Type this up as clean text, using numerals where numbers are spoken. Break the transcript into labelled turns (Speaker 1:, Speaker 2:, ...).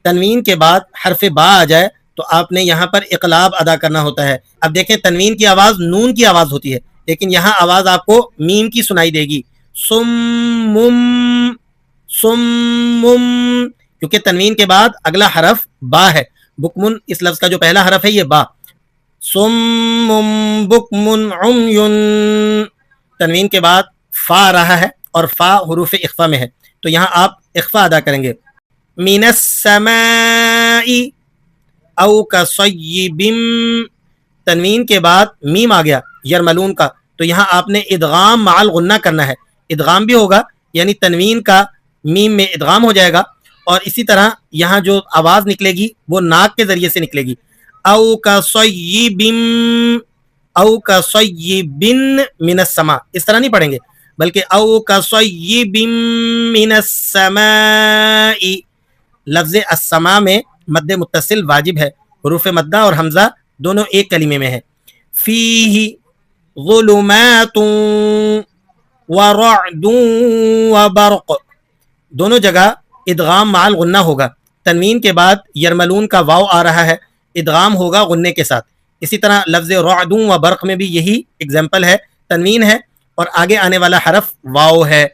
Speaker 1: تنوین کے بعد حرف با آ جائے تو آپ نے یہاں پر اقلاب ادا کرنا ہوتا ہے. اب دیکھیں تنوین کی آواز نون کی آواز ہوتی ہے، لیکن یہاں آواز آپ کو میم کی سنائی دے گی. سمم سمم، کیونکہ تنوین کے بعد اگلا حرف با ہے. بکمن اس لفظ کا جو پہلا حرف ہے یہ با. سمم بکمن عمیٌ، تنوین کے بعد فا رہا ہے اور فا حروف اخفا میں ہے، تو یہاں آپ اخفا ادا کریں گے. من السماء او کصیب، تنوین کے بعد میم آ گیا یرملون کا، تو یہاں آپ نے ادغام مع الغنہ کرنا ہے. ادغام بھی ہوگا، یعنی تنوین کا میم میں ادغام ہو جائے گا، اور اسی طرح یہاں جو آواز نکلے گی وہ ناک کے ذریعے سے نکلے گی. او کصیب او کصیب من السماء، اس طرح نہیں پڑھیں گے، بلکہ او کصیب من السماء. لفظ السماء میں مد متصل واجب ہے، حروف مدہ اور حمزہ دونوں ایک کلمے میں ہے. فیہ ظلمات ورعد وبرق، دونوں جگہ ادغام مع الغنہ ہوگا. تنوین کے بعد یرملون کا واو آ رہا ہے، ادغام ہوگا غنے کے ساتھ. اسی طرح لفظ رعد و برق میں بھی یہی اگزامپل ہے، تنوین ہے اور آگے آنے والا حرف واو ہے.